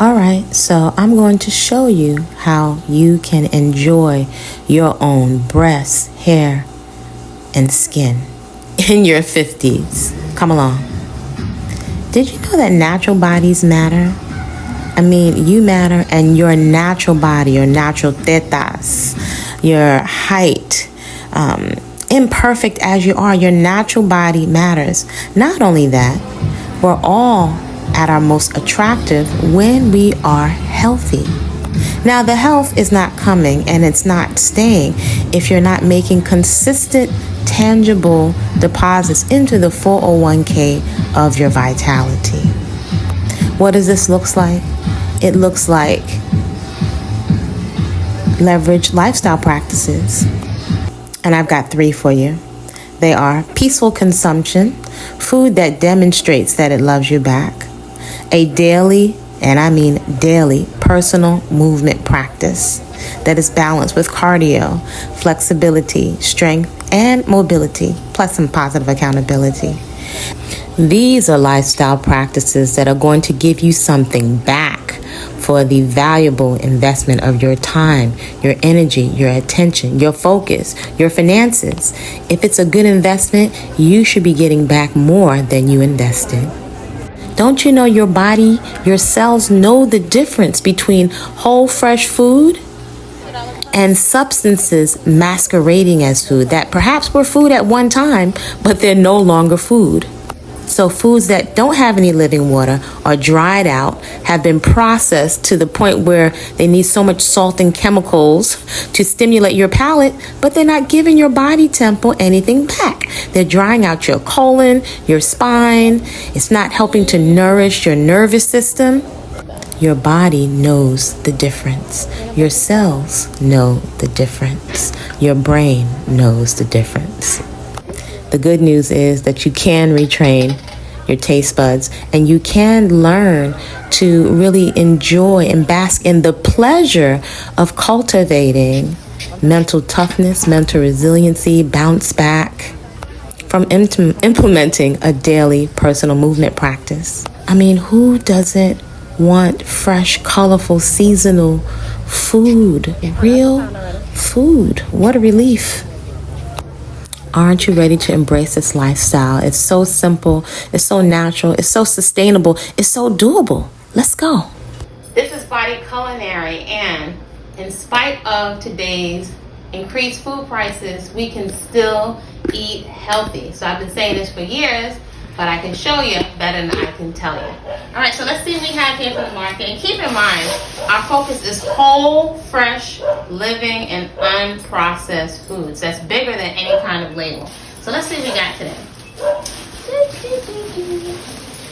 Alright, so I'm going to show you how you can enjoy your own breasts, hair, and skin in your 50s. Come along. Did you know that natural bodies matter? I mean, you matter, and your natural body, your natural tetas, your height, imperfect as you are, your natural body matters. Not only that, we're all at our most attractive when we are healthy. Now, the health is not coming and it's not staying if you're not making consistent, tangible deposits into the 401k of your vitality. What does this look like? It looks like leverage lifestyle practices. And I've got 3 for you. They are peaceful consumption, food that demonstrates that it loves you back, a daily, and I mean daily, personal movement practice that is balanced with cardio, flexibility, strength, and mobility, plus some positive accountability. These are lifestyle practices that are going to give you something back for the valuable investment of your time, your energy, your attention, your focus, your finances. If it's a good investment, you should be getting back more than you invested. Don't you know your body, your cells know the difference between whole fresh food and substances masquerading as food that perhaps were food at one time, but they're no longer food. So foods that don't have any living water are dried out, have been processed to the point where they need so much salt and chemicals to stimulate your palate, but they're not giving your body temple anything back. They're drying out your colon, your spine. It's not helping to nourish your nervous system. Your body knows the difference. Your cells know the difference. Your brain knows the difference. The good news is that you can retrain your taste buds and you can learn to really enjoy and bask in the pleasure of cultivating mental toughness, mental resiliency, bounce back from implementing a daily personal movement practice. I mean, who doesn't want fresh, colorful, seasonal food? Real food. What a relief. Aren't you ready to embrace this lifestyle? It's so simple, it's so natural, it's so sustainable, it's so doable. Let's go. This is Body-Culinary, and in spite of today's increased food prices, we can still eat healthy. So I've been saying this for years, but I can show you better than I can tell you. All right, so let's see what we have here from the market. And keep in mind, our focus is whole, fresh, living, and unprocessed foods. That's bigger than any kind of label. So let's see what we got today.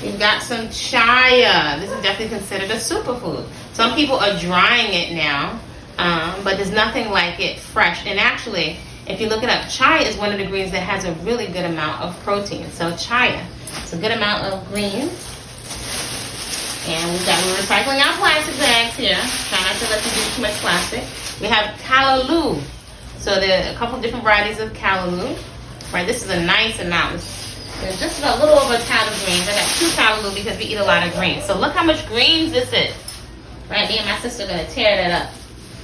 We've got some chia. This is definitely considered a superfood. Some people are drying it now, but there's nothing like it fresh. And actually, if you look it up, chia is one of the greens that has a really good amount of protein. So chia, it's a good amount of greens. And we're recycling our plastic bags here. Try not to let you do too much plastic. We have callaloo. So there are a couple different varieties of callaloo. Right, this is a nice amount. There's just a little over a pound of greens. I got 2 callaloo because we eat a lot of greens. So look how much greens this is. Right, me and my sister are gonna tear that up.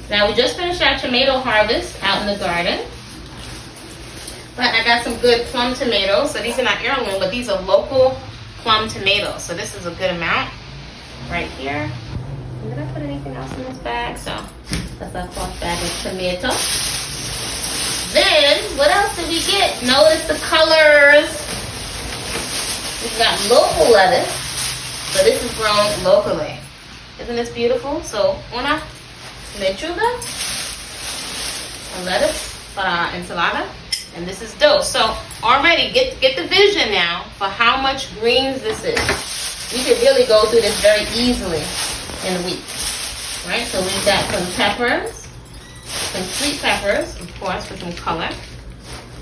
Now we just finished our tomato harvest out in the garden. But I got some good plum tomatoes. So these are not heirloom, but these are local plum tomatoes. So this is a good amount right here. And did I put anything else in this bag? So that's our cloth bag of tomato. Then, what else did we get? Notice the colors. We've got local lettuce. So this is grown locally. Isn't this beautiful? So una lechuga, a lettuce para ensalada. And this is dough. So already get the vision now for how much greens this is. You could really go through this very easily in a week. Right? So we've got some peppers, some sweet peppers, of course, for some color.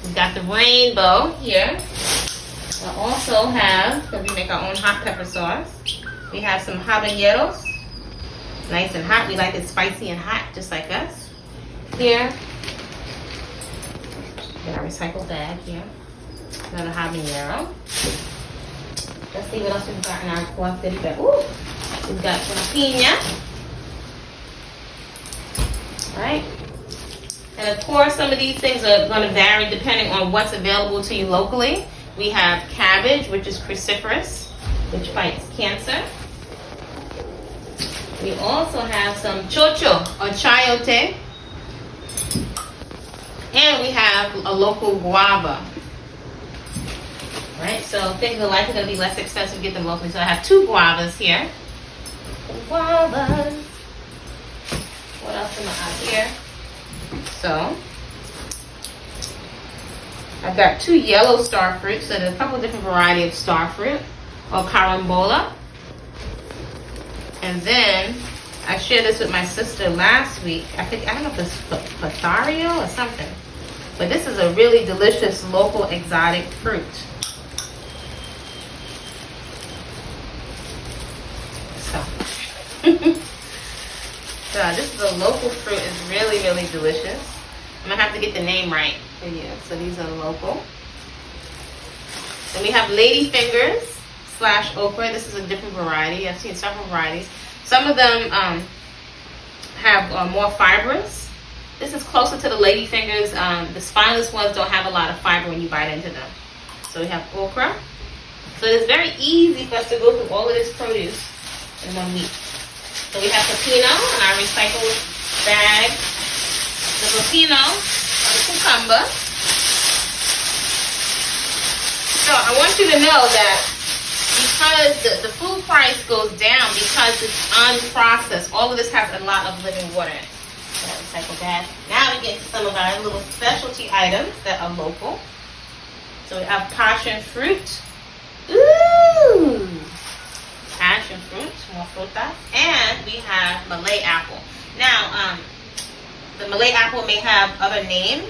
We've got the rainbow here. We also have, because we make our own hot pepper sauce, we have some habaneros. Nice and hot. We like it spicy and hot, just like us. Here. Got our recycled bag here. Another habanero. Let's see what else we've got in our cloth bag. Ooh, We've got some piña. Right? And of course, some of these things are going to vary depending on what's available to you locally. We have cabbage, which is cruciferous, which fights cancer. We also have some chocho or chayote. And we have a local guava. Right? So things are likely going to be less expensive to get them locally. So I have 2 guavas here. Guavas. What else am I out here? So I've got 2 yellow star fruits. So there's a couple different varieties of star fruit or carambola. And then I shared this with my sister last week. I don't know if it's Pathario or something. But this is a really delicious local exotic fruit. So this is a local fruit. It's really, really delicious. I'm going to have to get the name right for you. So these are local. Then we have lady fingers / okra. This is a different variety. I've seen several varieties. Some of them have more fibrous. This is closer to the lady fingers. The spineless ones don't have a lot of fiber when you bite into them. So we have okra. So it's very easy for us to go through all of this produce in 1 week. So we have pepino in our recycled bag. The pepino or the cucumber. So I want you to know that because the food price goes down because it's unprocessed, all of this has a lot of living water in it. So that recycled bag. Now we get to some of our little specialty items that are local. So we have passion fruit. Ooh! Passion fruit, more fruta. And we have Malay apple. Now, the Malay apple may have other names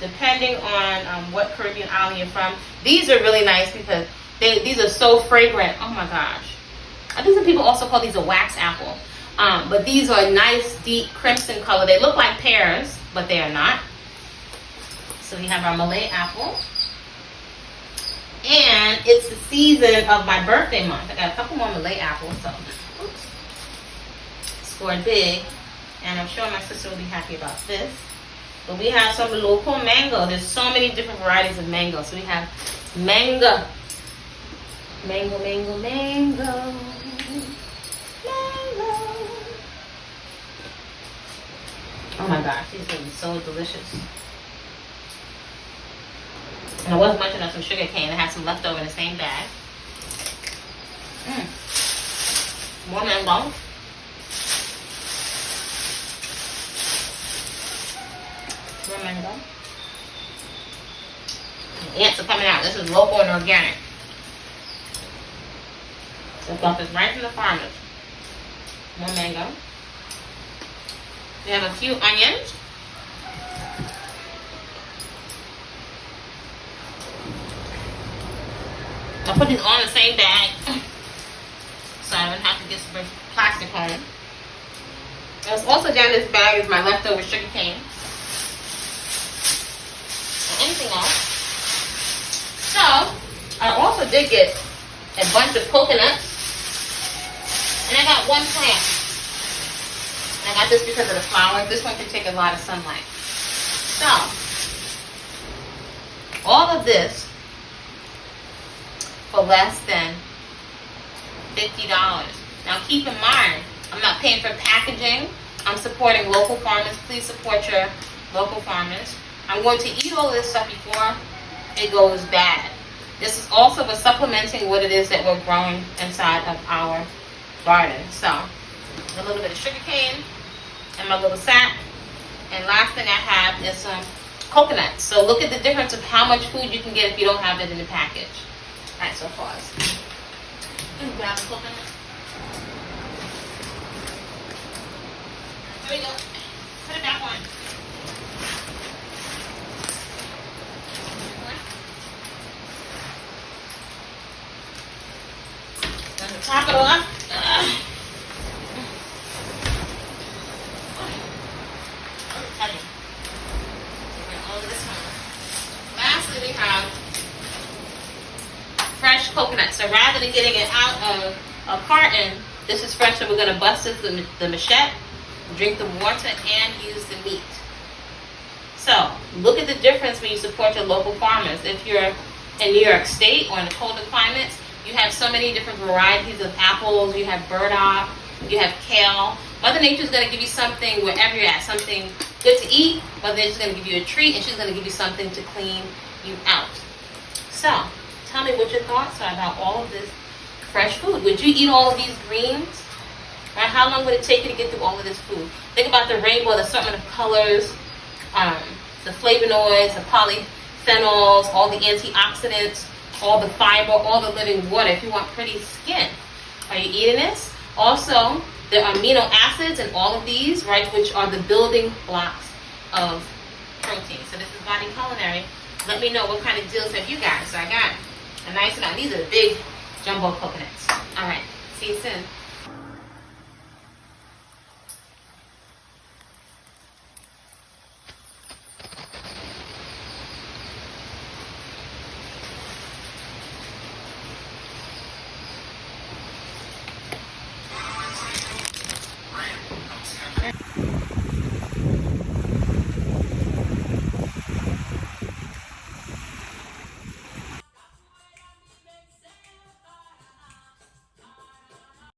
depending on what Caribbean island you're from. These are really nice because these are so fragrant. Oh my gosh. I think some people also call these a wax apple. But these are nice, deep crimson color. They look like pears, but they are not. So we have our Malay apple. And it's the season of my birthday month. I got a couple more Malay apples, so oops. Scored big. And I'm sure my sister will be happy about this. But we have some local mango. There's so many different varieties of mango. So we have mango. Mango, mango, mango. Mango. Oh my gosh, these are going to be so delicious. And I was munching on some sugar cane. I had some left over in the same bag. More mango. More mango. The ants are coming out. This is local and organic. So stuff is right from the farmers. More mango. We have a few onions. I put these all in the same bag so I don't have to get some plastic home. And what's also down in this bag is my leftover sugar cane. And anything else. So, I also did get a bunch of coconuts. And I got one plant. And I got this because of the flowers. This one can take a lot of sunlight. So, all of this for less than $50. Now keep in mind, I'm not paying for packaging. I'm supporting local farmers. Please support your local farmers. I'm going to eat all this stuff before it goes bad. This is also for supplementing what it is that we're growing inside of our garden. So, a little bit of sugar cane in my little sack. And last thing I have is some coconuts. So look at the difference of how much food you can get if you don't have it in the package. Alright, so pause. Grab the coconut. There we go. Put it back on. Then top it off. Lastly, we have fresh coconut. So rather than getting it out of a carton. This is fresh, so we're going to bust it through the machete, drink the water, and use the meat. So, look at the difference when you support your local farmers. If you're in New York State or in the colder climates, you have so many different varieties of apples. You have burdock, you have kale. Mother Nature's going to give you something wherever you're at, something good to eat. Mother Nature's going to give you a treat, and she's going to give you something to clean you out. So, tell me what your thoughts are about all of this fresh food. Would you eat all of these greens? Or how long would it take you to get through all of this food? Think about the rainbow, the assortment of colors, the flavonoids, the polyphenols, all the antioxidants, all the fiber, all the living water. If you want pretty skin, are you eating this? Also, there are amino acids in all of these, right, which are the building blocks of protein. So this is Body Culinary. Let me know what kind of deals have you got. So I got a nice amount. These are big jumbo coconuts. All right. See you soon.